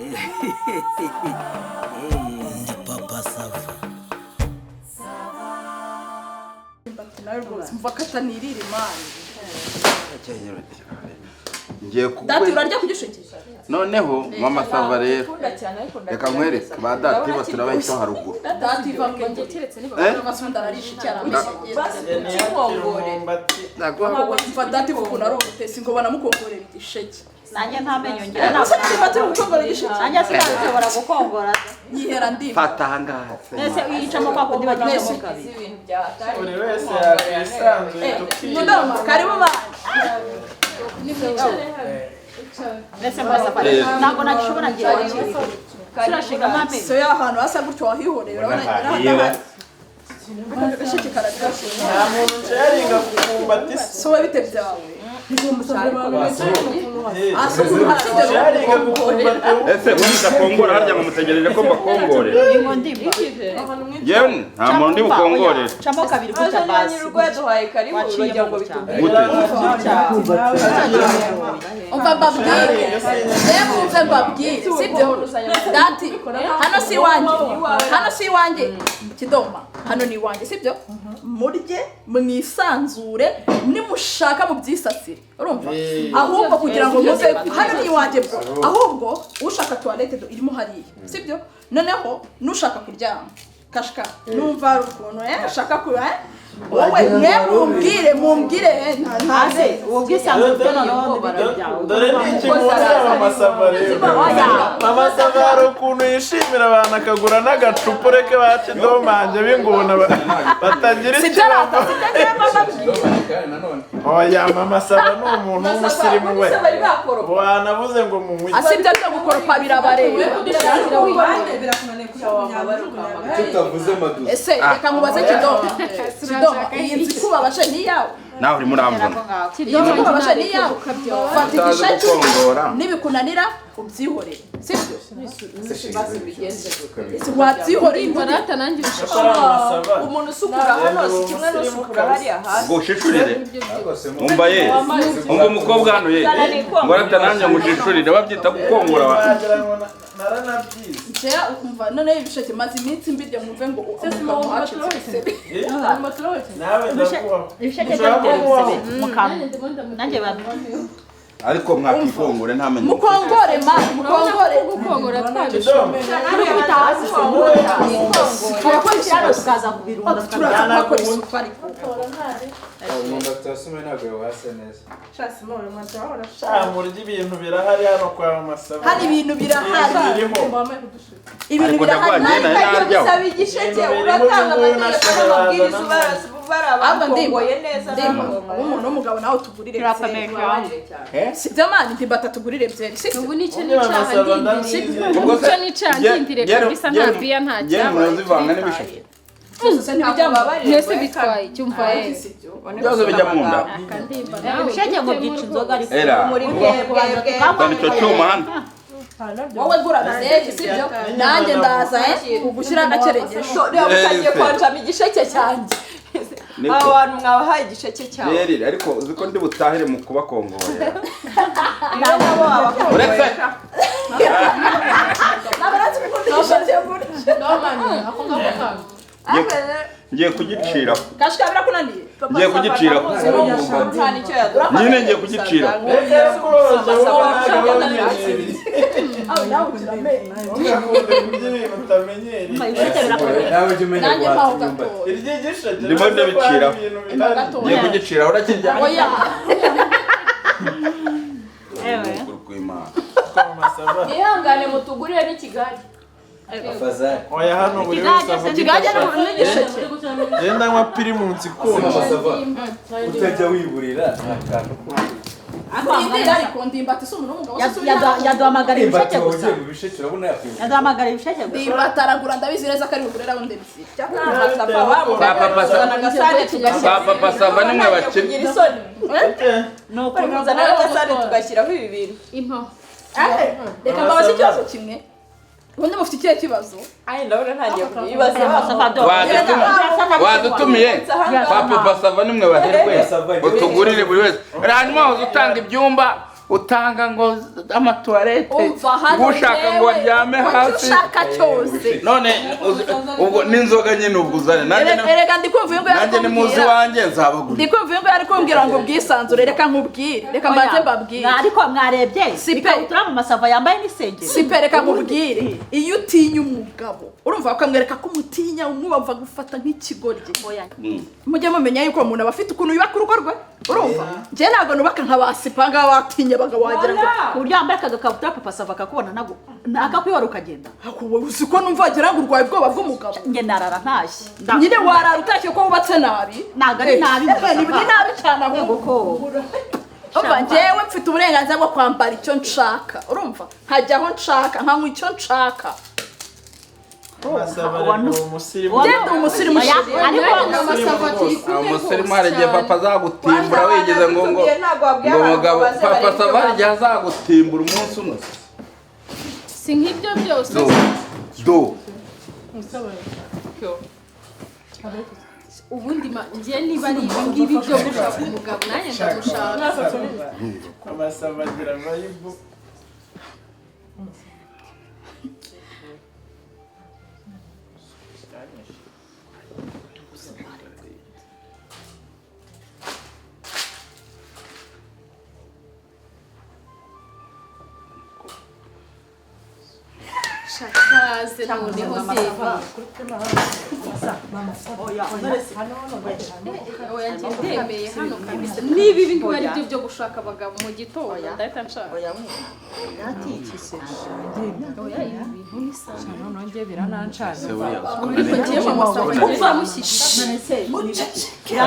Ndi Papa Sava. Mva katanirira imana. Ngiye Dati urarya kugishikisha. Noneho mama Sava rero. Reka nkwereke ba dati baturabayito haruguru. Dati vange keretse niba basunda ararisha cyara. Kikongore. Nagwa mva dati ukuna rote singo banamukongorera igisheke. Nanjye ntamenyo ngira ntabwo batari gukongora igisheke. nanjye sinashobora gukongora Yihera ndi. Fata hangaha. ese uyicamo kwa kundi bagicamo kabiri buri wese yakwisanzuye tukiye Karibu bana. ese mbasa ntabwo nagishobora ngira turashinga mame So ya hano asa gutyo wahihorera urabona igisheke karagashye. nta muntu nsharinga kukumbati So we bite byawe. nsharinga kukumbati Ese mwita kongora harya ngo mutegereje ko mbakongore. ngo ndimba Yewe nta muntu ndi bukongore. camo kabiri gutya basi duhaye karibu urujya ngo bitubwire Gute? Umva babwiye. Umva babwiye. Sibyo. Dati. Hano si wanje. Hano si wanje. Kidoma. Hano ni wanje, sibyo? Murye mwisanzure nimushaka mu byisasire. Urumva? Ahubwo kugira ngo muze hano ni wanje bro. Ahubwo ushaka toilette irimo hariya. Sibyo? Noneho nushaka kuryama. Kashka. Numva ukuntu ashaka kuba wowe mumbwire ntaze uwo bwisanzure byo noneho barabyawe dore n'iki mubona mama Sava rero mama Sava hari ukuntu yishimira abantu akagura n'agacupa ureke ba kidomanje b'ingona batagira ikibazo oya mama Sava ni umuntu w'umusirimu we wanabuze ngo mumuye asibye byo gukoropa birabareba Tutavuze madusa. ese reka nkubaze Kidoma iyi nzi kubabasha ni yawe Nawe uri murambona. Kidoma kubabasha ni yawe fata Utazi igisheke gukongora. nibikunanira ubyihorere sibyo wabyihoreye barata nanjye umuntu usukura hano si kimwe n'usukura hariya hasi Ngo ushishurire. Umva ye. Umva umukobwa hano ye. Ngo aratananya mushishurire babyita gukongora. naranabyize Jya ukumva none ibisheke maze iminsi mbirya mwumve ngo umugabo wacitse nawe ndakubaho ibisheke by'ibisebe mukamo nanjye babi Ariko mwakifongore ntamenye. mukongore mukongore gukongora Kidoma kubita hasi turakora ikiraro tukaza kubirunda turaza gukora isuku ariko umuntu atasome ntabwo wase neza murya ibintu birahari hano kwa mama Sava hari ibintu birahari birimo ibintu Ariko birahari ndagwanye nayo naryaho. usaba igisheke uratanga amategeko n'amabwiriza ubara abakongoye neza umuntu w'umugabo nawe tugurire turakomeye cyane sibyo mani ndi batatugurire byeri sibyo ubu nicyo mama nicaha Sava ndindiriye ndabizi icyo nicaha ndindiriye kabisa nta biya nta Yewe cyaba murazivanga n'ibisheke. byose ntibijyamo mwese bitwaye cyumva ye Byose bijya mu nda. akandimba ibisheke ngo byica inzoga ariko Era. muri bwebwe Kandi icyo cyuma hano. wowe gura byeri sibyo nanjye ndaza kugushyira agakeregesho reba utangiye kwanjama igisheke cyanjye aba bantu mwabahaye igisheke cyawe Rero ariko uzi ko ndi butahire mu kubakongorera. rero nabo babakongoye Uretse ngiye kugicira. kashika birakunaniye Ngiye kugicira. nta nicyo yadura Nyine ngiye kugicira. nawe jya umenya nanjye guhata mpaho imyumbati gatoya Ndimo ndabicira. Ngiye gatoya kugicira urakirya. oya ewe ihangane mutugurire n'ikigali afazari oya hano buri wese avuga ikigage n'igisheke genda nywa pirimusi kumva amasava utajya wiburira akantu Ndindira ariko ndimbati si umuntu w'umugabo yaduhamagara ibisheke imbati gusa wagiye mu bisheke urabona yakwinjira yaduhamagara ibisheke gusa ndimbati aragura ndabizi neza ko ari bugurira wundi bisirya Papa Sava nimwe bakiri. kugira isoni ni ukuri kuzana n'agasahane tugashyiraho ibi bintu impo reka mbabaze ikibazo kimwe ubundi mufite ikihe kibazo ayi ndabona ntangiye kubibaza Wadutumiye. Papa Sava nimwe baherwe. Utugurire buri wese. Hanyuma uza utanga ibyumba utanga ngo amatuwarete umva hano ushaka ngo aryame hasi ushaka cyose none ubwo n'inzoga nyine ubwo uzane erega ndikumva uyu nguyu ari nanjye ni muzi wanjye nzabagura ndikumva uyu nguyu ari kumbwira ngo ubwisanzure reka nkubwire reka mbanze mbabwire ariko mwarebye ikabutura mu masava yambaye n'isengeri sipe reka nkubwire iyo utinya umugabo urumva ukamwereka ko umutinya umwumva gufata nk'ikigoryi mujye mumenya yuko umuntu aba afite ukuntu yubaka urugo rwe urumva njye ntabwo nubaka nka basipa ngaho watinya abagabo wagira ngo ku buryo wambaye akagakabutura papa sava akakubona ntabwo akakwihora ukagenda uzi ko numva wagira ngo urwaye ubwoba bw'umugabo njye narara ntashye nyine warara utashye ko wubatse nabi ntabwo ari nabi ni nabi cyane ahubwo umva njyewe mfite uburenganzira bwo kwambara icyo nshaka urumva nkajya aho nshaka nkanywa icyo nshaka genda umusirimu umusirimu hari igihe papa azagutimbura wigeze ngo umugabo papa sava hari igihe azagutimbura umunsi umwe si nk'ibyo byose do ubundi njye niba ari ibi ngibi byo gushaka umugabo nanjye ndagushaka amasava agira amayibu shakaze noneho deva oya njye ndemeye hano kabisa niba ibi ngibi ari byo byo gushaka abagabo mu gitondo ndahita nshaka oya ibi bintu ni sana noneho njye birananshana ariko njye mama sava umva mushyigikira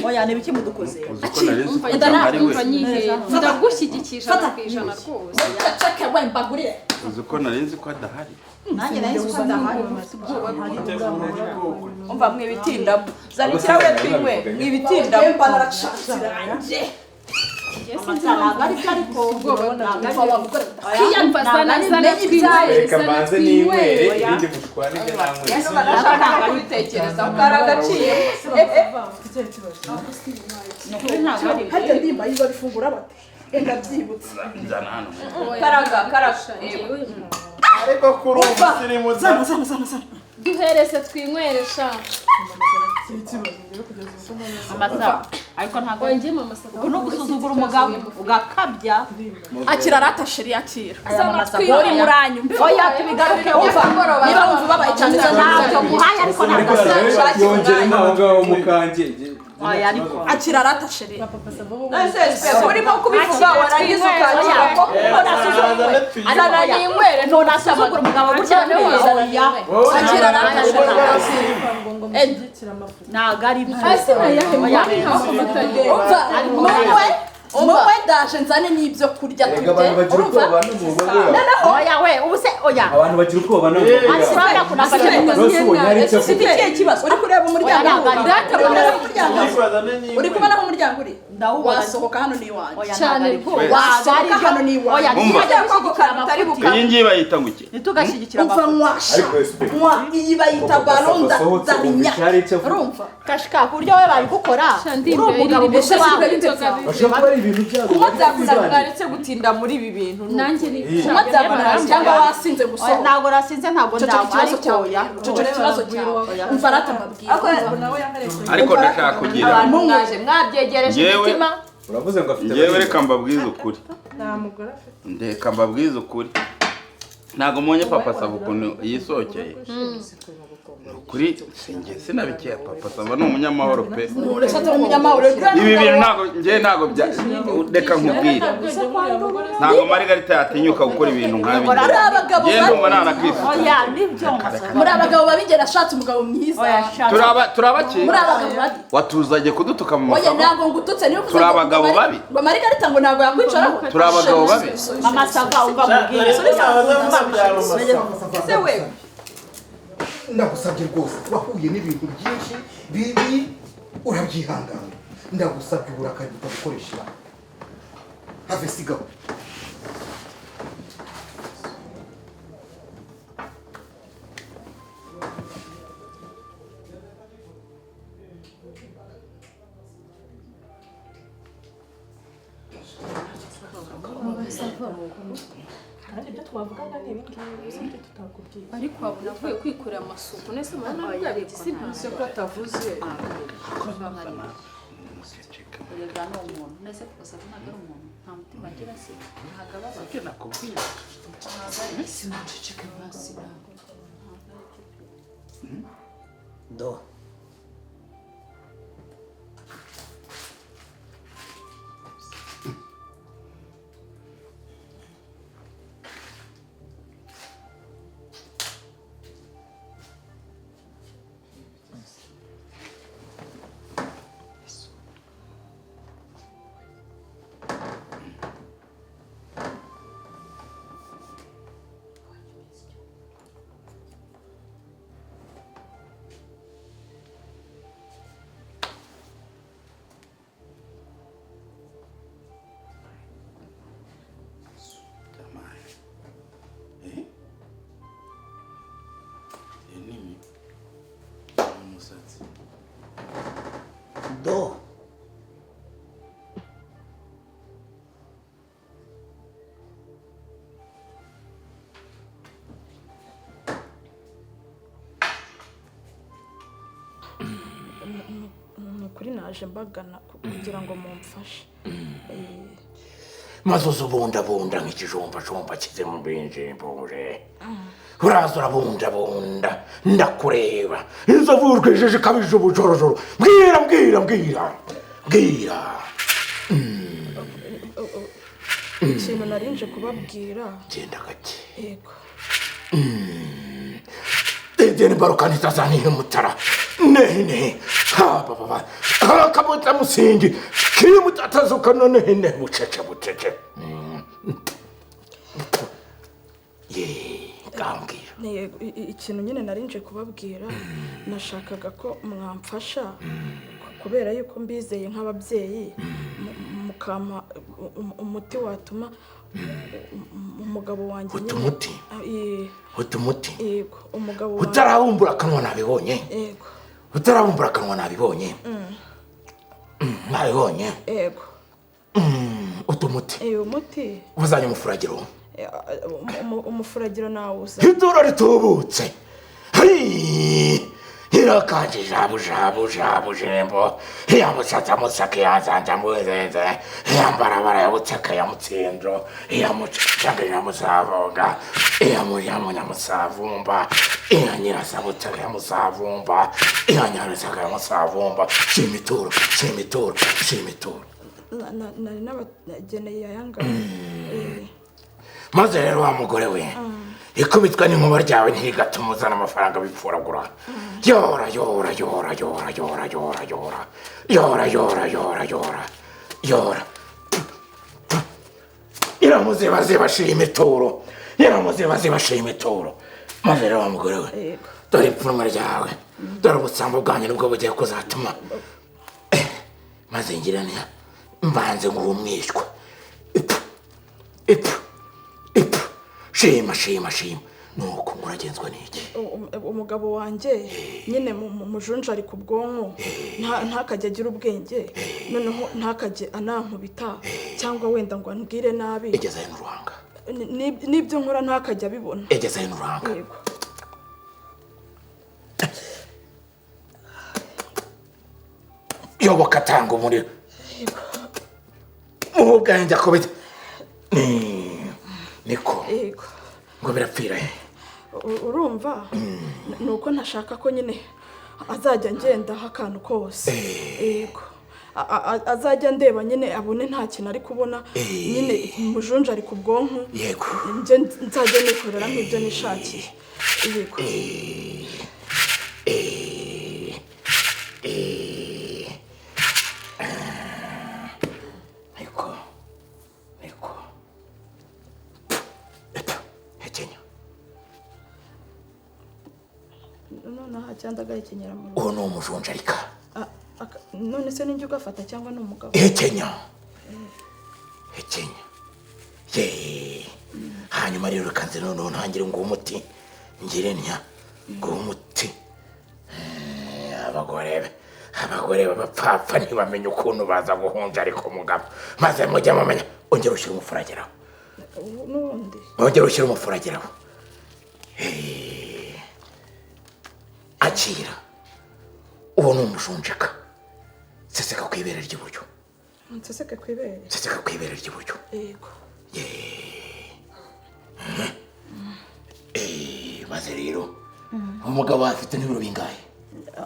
oya ni biki mudukoze umva nyiheye ndagushyigikisha ku ijana rwose uzi ko nari nzi ko adahari nanjye nari nzi ko adahari umva mwibitinda zana ikirahure twinywe mwibitinda ntabwo ari byo ariko kwiyamva zana reka mbanze n'inywere ibindi mushwanige nashaka kubitekereza karagaciye harya ndimba yiba bifungura bate enda byibutse nzana hano karaga ariko kuri umusirimu zana duhereze twinywesha amasava ariko ntabwo wongeye mama sava ubu ni ugusuzugura umugabo ugakabya akira rata sheri akira uri muranyu oya tubigaruke wumva niba wumva ubabaye cyane ntabwo muhaye ariko ntabwo yongere naho ngaho mukanje oya ariko akira rata sheri urimo kubivuga warangiza ukakira ko azana n'inywere ntunasuzugura umugabo gutya oya akira rata sheri ntabwo ari byo hasi nayahe umva wowe ndaje nzane n'ibyo kurya turye urumva oya we ubu se oya abantu bagira ubwoba no asibana kunafasha rwose ubonye hari icyo ufite ikihe kibazo uri kureba umuryango uri kubona aho umuryango uri wasohoka hano ni iwanjye cyane rwose wasohoka hano ni iwanjye iyi ngiyi bayita ngo iki ntitugashyigikira umva mwasha iyi bayita baronda darinya urumva kashika ku buryo we bari gukora uri umugabo gusa bashobora kuba ari ibintu byabo kunywa byakunaniretse gutinda muri ibi bintu nanjye ni kunywa byakunanira cyangwa wasinze gusohoka ntabwo nasinze ntabwo ndanywa ariko oya cyo kibazo cyawe umva rata mbabwira ariko ndashaka kugira abantu mwaje mwabyegereje imitima uravuze ngo afite ngewe reka mbabwize ukuri ndeka mbabwize ukuri ntabwo mbonye papa sava ukuntu yisohokeye kuri sinabikeye papa sava ni umunyamahoro pe ibi bintu ntabwo reka nkubwire ntabwo Margarita yatinyuka gukora ibintu nk'abi ngiye ndumva nanakisa oya nibyo muri abagabo babigera ashatse umugabo mwiza turabaki muri abagabo babi watuzanye kudutuka mu oya masava ntabwo ngututse niyo turi abagabo babi ngo Margarita ngo ntabwo yakwicaraho turi abagabo babi mama sava umva mubwire ese we ndagusabye rwose wahuye n'ibintu byinshi bibi urabyihangana ndagusabye uburakari butagukoresha have sigaho kandi ibyo twavugaga ni ibingibi gusa ibyo tutakubwiye ariko wabona akwiye kwikorera amasuku nese mwana bwabiti si ese ko atavuze Erega ni umuntu nese kuza ntabwo ari umuntu nta mutima agira se ntabwo abaza icyo nakubwiye sinaceceka hasi Do. Do. Nukuri naje mbagana kugira ngo mumfashe. maze uzubundabunda nk'ikijumbajumba kize mu binjimbure uraza urabundabunda ndakureba inzovu urwejeje ikabije ubujorojoro mbwira ikintu narinje kubabwira genda gake yego Deni barukani tazaniye mutara nene baba akabuta musingi kiri mutatazuka none ne bucece ye gambira ikintu nyine narinje kubabwira nashakaga ko mwamfasha kubera yuko mbizeye nk'ababyeyi mukama umuti watuma umugabo wanjye utumuti yego umugabo wanjye utarabumbura akanwa nabibonye yego utarabumbura akanwa nabibonye nabibonye yego utumuti umuti uzanye umufuragiro umufuragiro nawuza idura ritubutse irakanje jabu jembo yamusata musake yazanja muzenze yambarabara yabutsaka yamutsinjo yamucanga yamusavonga yamusavumba nyirasabutaka yamusavumba nyirasaka yamusavumba shimituro nari nabageneye ayanga maze rero wa mugore we ikubitwa n'inkuba ryawe ntigatuma uzana amafaranga bipfuragura yora iramuziba bashira imituro maze rero wa mugore we dore ipfunwe ryawe dore ubusambo bwanjye nibwo bugiye kuzatuma maze ngirana mbanze ngo umwishywa shima nuko muragenzwa n'iki umugabo wanjye nyine mujunja ari ku bwonko ntakajya agira ubwenge noneho ntakajye anankubita cyangwa wenda ngo ambwire nabi egezayo n'uruhanga n'ibyo nkora ntakajya abibona egezayo n'uruhanga yego yoboka atanga umuriro mu bwanjye akubita niko yego ngo birapfira urumva nuko ntashaka ko nyine azajya ngendaho akantu kose yego azajya ndeba nyine abone nta kintu ari kubona nyine mujunja ari ku bwonko yego nzajya nikorera nk'ibyo nishakiye yego cyangwa agahekenyera mu uwo ni umujunjarika none se ninjye ugafata cyangwa ni umugabo hekenya hanyuma rero kanze noneho ntangire ngo umuti ngire ntya ngo umuti abagore b'abapfapfa ntibamenye ukuntu baza guhunja ariko umugabo maze mujya mumenya ongera ushyira umufurageraho n'ubundi wongera ushyira umufuragiraho akira uwo ni umushunjika seseka ku ibere ry'iburyo nseseke ku ibere seseka ku ibere ry'iburyo yego maze rero umugabo afite nk'ibiro bingahe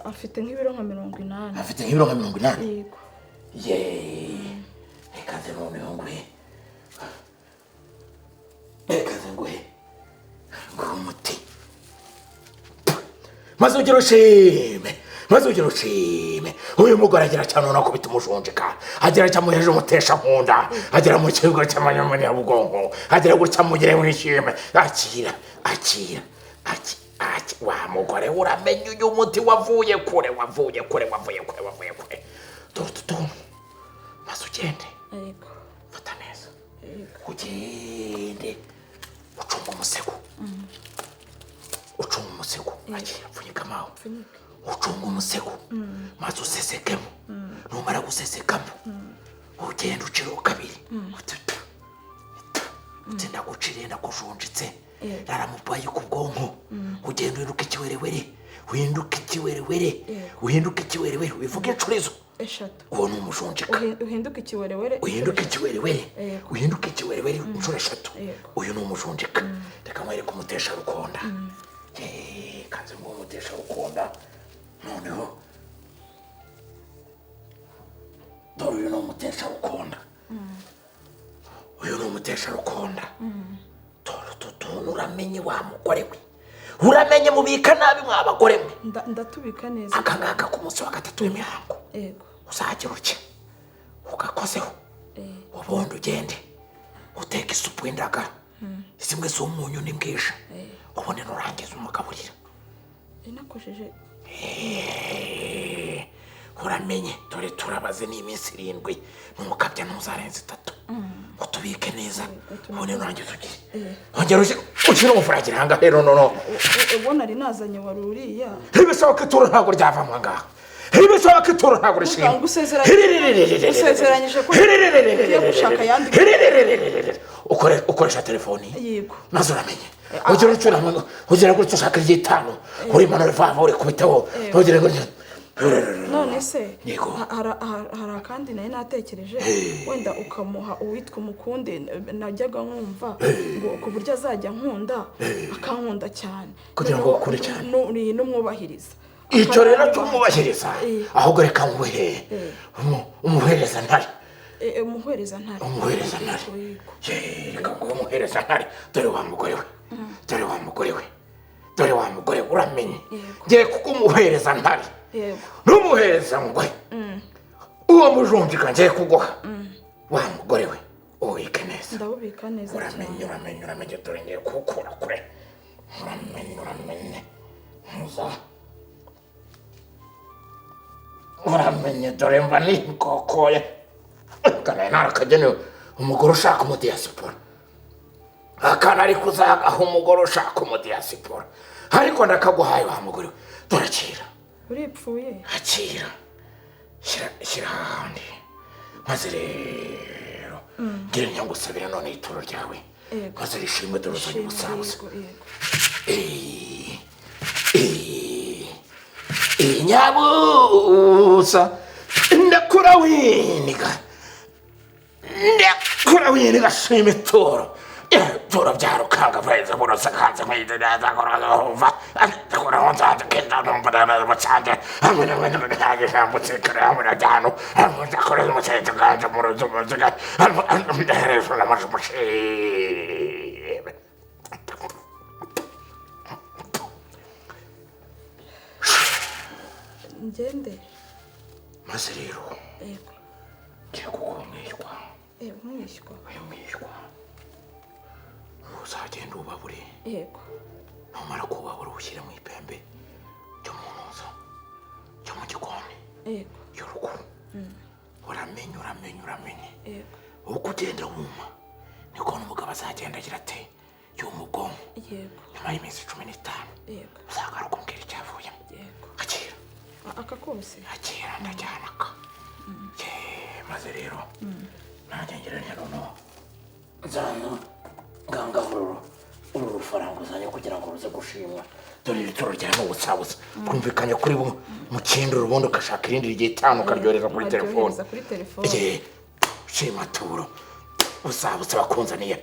afite nk'ibiro nka 80 afite nk'ibiro nka 80 yego reka nze noneho nguhe nguhe umuti maze ugira ushime uyu mugore agira cyane unakubita umushunjika agira cyamuheje umutesha nkunda agira mu kigo cy'amanyamunyabugongo agira gutya mugire mwishime akira wa mugore uramenye uyu muti wavuye kure tutu maze ugende fata neza ugende ucunga umusego akira pfunyika mawe ucunga umusego maze usesekemo numara gusesekamo ugenda uciraho kabiri utenda guciriye ndakujunjitse naramubaye ku bwonko ugenda uhinduka ikiwerewere wivuga inshurizo eshatu uwo ni umushunjika uhinduka ikiwerewere inshuro eshatu uyu ni umushunjika reka mwereke umutesha rukonda kanze ngo umutesha rukonda noneho dore uyu ni umutesha rukonda dore utu uramenye wa mugore we uramenye mubika nabi mwa bagore mwe ndatubika neza aka ngaka ku munsi wa gatatu w'imihango uzagira uke ugakozeho ubundi ugende uteka isupu y'indagara zimwe z'umunyu n'imbwisha ubundi nurangiza umugaburira inakojeje uramenye dore turabaze n'iminsi 7 numukabya ntuzarenza 3 utubike neza ubundi nurangiza ugire ongera ushyira umufuragire hanga rero nono ubona ari nazanye waruriya ibisohoka ituro ntabwo ryavamo ngaha ibisohoka ituro ntabwo rishimye usezeranyije ko ugiye gushaka yandi ukoresha telefoni yego maze uramenye ugira gutyo ushaka iry'itanu uri manore vava uri kubitaho ugira gutyo none se hari akandi nayo natekereje wenda ukamuha uwitwa umukunde najyaga nkumva ngo ku buryo azajya nkunda akankunda cyane kugira ngo ukure cyane n'umwubahiriza icyo rero cy'umwubahiriza ahubwo reka umuhereza ntare reka ngo umuhereza ntare dore wa mugore we uramenye ngiye kuko umuhereza ntare n'umuhereza ngwe uwo mujunjika ngiye kuguha wa mugore we ubike neza ndabubika neza uramenye dore ngiye kuwukura kure uramenye dore mba nikokoye kana narakagene umugore ushaka umudiyasipora akana ari kuzagaha umugore ushaka umudiyasipora ariko ndakaguhaye wa mugore we turakira uripfuye akira shyira ahandi maze rero ngira nyangusabira none ituro ryawe maze rishimwe dore uzanye umusabuza nyabusa ndakura winiga shima ituro ituro byarukanga veza burose kanze mwite neza korova ndakura honza kenda nombara bacanje amuna ntage shambutse kare amuna jano amuna kore umucete kanje muruzo muziga amuna herezo la masumushi ngende maze rero ngiye kuguha umwishywa uzagenda ubabure numara kuwubabura ushyire mu ipembe ryo mu ntuza ryo mu gikoni y'urugo uramenye uko ugenda wuma niko n'umugabo azagenda agira ati y'umubwonko nyuma y'iminsi 15 uzagaruka umbwira icyavuyemo akira akakose akira ndajyana ka maze rero nanjye ngeranya noneho nzana nganga uru rufaranga uzanye kugira ngo ruze gushimwa dore ibitoro ryarimo ubusabusa twumvikanye kuri bumwe mu kindi urubundi ugashaka irindi rigiye itanu ukaryohereza kuri telefone shima turo ubusabusa bakunzaniye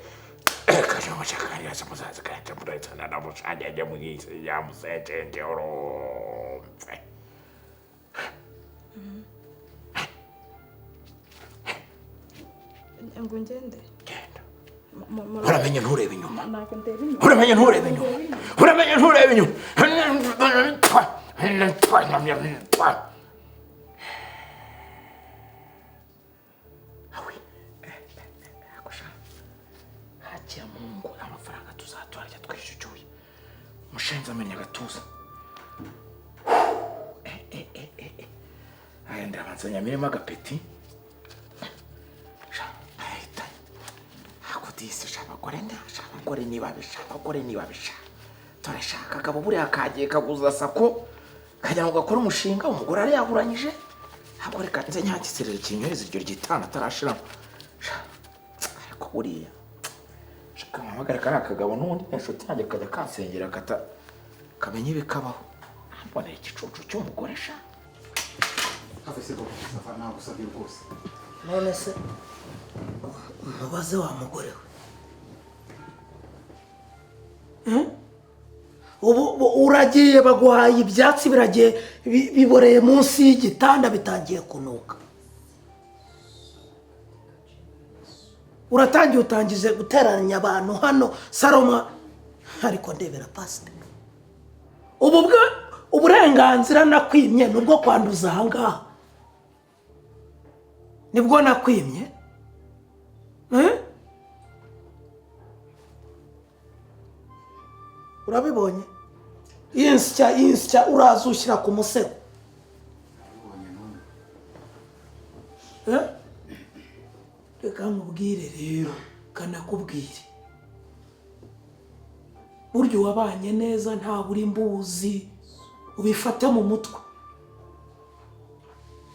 kaje mushakariya samuzaza kandi murayitsana na mushanje ajya mu gisi yamusejenje oromfe ngo ngende uramenye nturebe inyuma uramenye nturebe inyuma uramenye nturebe inyuma hakiya mungu amafaranga tuzaturya twishucuye mushenza amenya agatuza aya ndabanza nyamiremo agapeti abagore niba bisha turashaka akaba buriya kagiye kaguza sako kajya ngo gakore umushinga umugore ari yahuranyije ntabwo reka nze nyagiserera ikinyohereza iryo ryitana atarashiramo ariko buriya shaka mpamagara kariya kagabo n'ubundi n'inshuti yanjye kajya kansengera kamenya ibikabaho mbonera igicucu cy'umugore sha none se mubaze wa mugore we ubu uragiye baguhaye ibyatsi biragiye biboreye munsi y'igitanda bitangiye kunuka uratangiye utangize guteranya abantu hano Saloma ariko ndebera pasite uburenganzira nakwimye nubwo kwanduza ahangaha nibwo nakwimye urabibonye insya uraza ushyira ku musego reka nkubwire rero kanakubwire burya wabanye neza nta buri mbuzi ubifate mu mutwe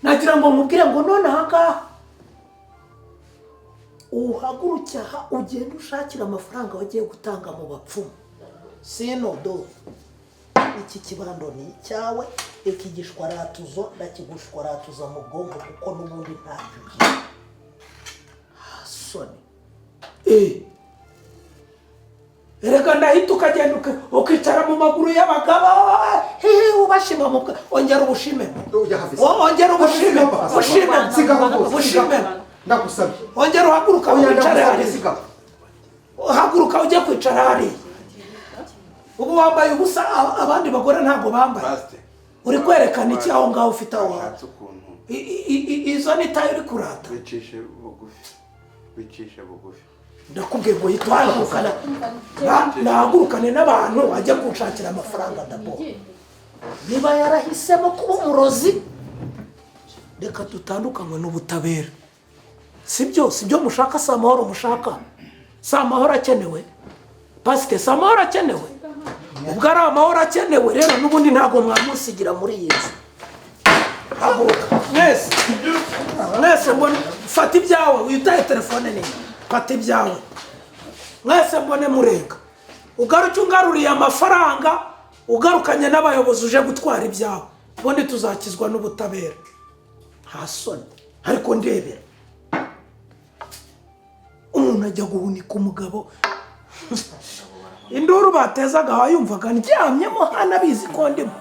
nagira ngo nkubwire ngo none ahangaha uhaguruke aha ugenda ushakira amafaranga wagiye gutanga mu bapfumu sino do iki kibando ni icyawe iki gishwaratuzo ndakigushwaratuza mu bwonko kuko n'ubundi ntacyo ugira soni erega ndahita ukagenda ukicara mu maguru y'abagabo ubashima mu ongera ubushime ongera ubushime ndagusabye ongera uhaguruka wicare hariya uhaguruka ujye kwicara hariya ubu wambaye ubusa abandi bagore ntabwo bambaye uri kwerekana iki aho ngaho ufite aho izo ni tayo uri kurata bicishe bugufi ndakubwiye ngo yitwahagurukana nahagurukane n'abantu wajya gushakira amafaranga ndabo niba yarahisemo kuba umurozi reka dutandukanywe n'ubutabera sibyo mushaka si amahoro mushaka si amahoro akenewe pasike si amahoro akenewe ubwo ari amahoro akenewe rero n'ubundi ntabwo mwamusigira muri iyi nzu haguruka mwese mbone fata ibyawe witaye telefone nini fata ibyawe mwese mbone murenga ugaruke ungaruriye amafaranga ugarukanye n'abayobozi uje gutwara ibyawe ubundi tuzakizwa n'ubutabera nta soni ariko ndebera umuntu ajya guhunika umugabo induru batezaga wayumvaga ndyamyemo hano abizi ko ndimo